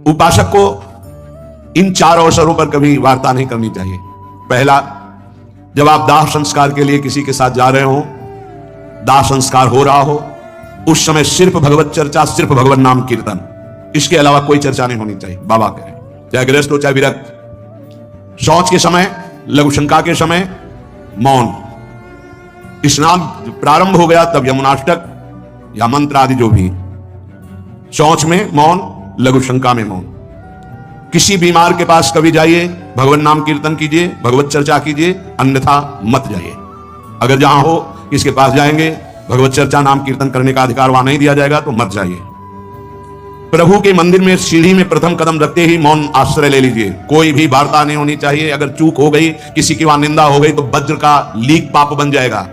उपासक को इन 4 अवसरों पर कभी वार्ता नहीं करनी चाहिए। पहला, जब आप दाह संस्कार के लिए किसी के साथ जा रहे हो, दाह संस्कार हो रहा हो, उस समय सिर्फ भगवत चर्चा, सिर्फ भगवत नाम कीर्तन, इसके अलावा कोई चर्चा नहीं होनी चाहिए। बाबा कहे, चाहे गृहस्थ हो चाहे विरक्त। शौच के समय, लघु शंका के समय मौन। स्नान प्रारंभ हो गया तब यमुनाष्टक या मंत्र आदि जो भी। शौच में मौन, लघु शंका में मौन। किसी बीमार के पास कभी जाइए, भगवत नाम कीर्तन कीजिए, भगवत चर्चा कीजिए, अन्यथा मत जाइए। अगर जहां हो किसके पास जाएंगे, भगवत चर्चा नाम कीर्तन करने का अधिकार वहां नहीं दिया जाएगा तो मत जाइए। प्रभु के मंदिर में सीढ़ी में प्रथम कदम रखते ही मौन आश्रय ले लीजिए। कोई भी वार्ता नहीं होनी चाहिए। अगर चूक हो गई, किसी की वहां निंदा हो गई तो वज्र का लीक पाप बन जाएगा।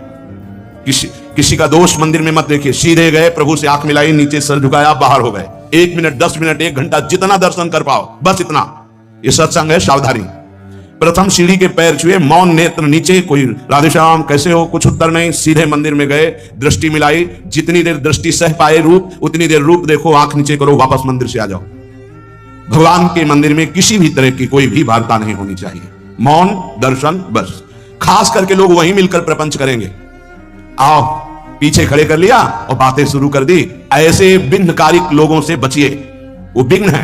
किसी का दोष मंदिर में मत देखिए। सीधे गए, प्रभु से आंख मिलाई, नीचे सर झुकाया, बाहर हो गए। 1 मिनट, 10 मिनट, 1 घंटा, जितना दर्शन कर पाओ, बस इतना। ये सत्संग है, सावधानी। प्रथम सीढ़ी के पैर छुए, मौन, नेत्र नीचे। कोई राधेश्याम कैसे हो, कुछ उत्तर नहीं। सीधे मंदिर में गए, दृष्टि मिलाई। जितनी देर दृष्टि सह पाए रूप, उतनी देर रूप देखो, आंख नीचे करो, वापस मंदिर से आ जाओ। भगवान के मंदिर में किसी भी तरह की कोई भी वार्ता नहीं होनी चाहिए। मौन, दर्शन, बस। खास करके लोग वहीं मिलकर प्रपंच करेंगे। आओ, पीछे खड़े कर लिया और बातें शुरू कर दी। ऐसे विघ्नकारिक लोगों से बचिए, वो विघ्न है।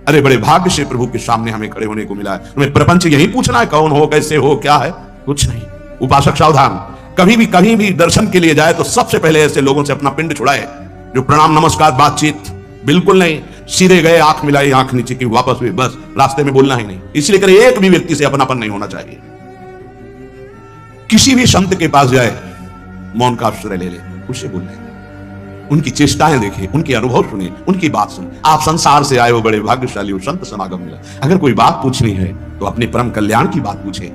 अरे बड़े भाग्य से प्रभु के सामने हमें खड़े होने को मिला है। तुम्हें प्रपंच यही पूछना है, कौन हो, कैसे हो, क्या है, कुछ नहीं। उपासक सावधान, कहीं भी दर्शन के लिए जाए तो सबसे पहले ऐसे लोगों से अपना पिंड छुड़ाए जो प्रणाम नमस्कार बातचीत बिल्कुल नहीं। सीधे गए, आंख मिलाई, आंख नीचे की, वापस हुए, बस। रास्ते में बोलना ही नहीं। इसलिए करे, एक भी व्यक्ति से अपनापन नहीं होना चाहिए। किसी भी संत के पास जाए, मौन का आश्रय ले ले, उससे बोलने, उनकी चेष्टाएं देखें, उनके अनुभव सुने, उनकी बात सुने। आप संसार से आए हो, बड़े भाग्यशाली हो, संत समागम मिला। अगर कोई बात पूछनी है तो अपने परम कल्याण की बात पूछे,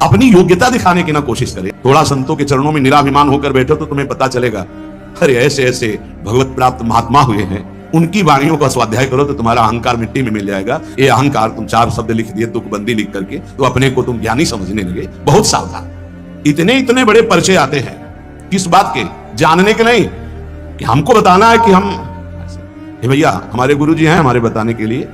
अपनी योग्यता दिखाने की ना कोशिश करे। थोड़ा संतों के चरणों में निराभिमान होकर बैठो तो तुम्हें पता चलेगा, अरे ऐसे ऐसे भगवत प्राप्त महात्मा हुए हैं, उनकी वाणियों का स्वाध्याय करो तो तुम्हारा अहंकार मिट्टी में मिल जाएगा। ये अहंकार, तुम 4 शब्द लिख दिए तुकबंदी लिख करके तो अपने को तुम ज्ञानी समझने लगे। बहुत सावधान। इतने बड़े परिचय आते हैं, किस बात के? जानने के नहीं, कि हमको बताना है कि हम भैया हमारे गुरु जी हैं हमारे बताने के लिए,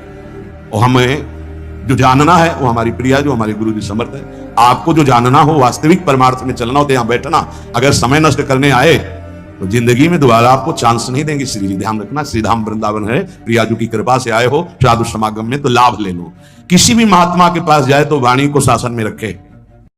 और हमें जो जानना है वो हमारी प्रिया, जो हमारे गुरु जी समर्थ है। आपको जो जानना हो, वास्तविक परमार्थ में चलना हो तो यहां बैठना। अगर समय नष्ट करने आए तो जिंदगी में दोबारा आपको चांस नहीं देंगे। श्री जी, ध्यान रखना, श्रीधाम वृंदावन है, प्रियाजू की कृपा से आए हो साधु समागम में तो लाभ ले लो। किसी भी महात्मा के पास जाए तो वाणी को शासन में रखे।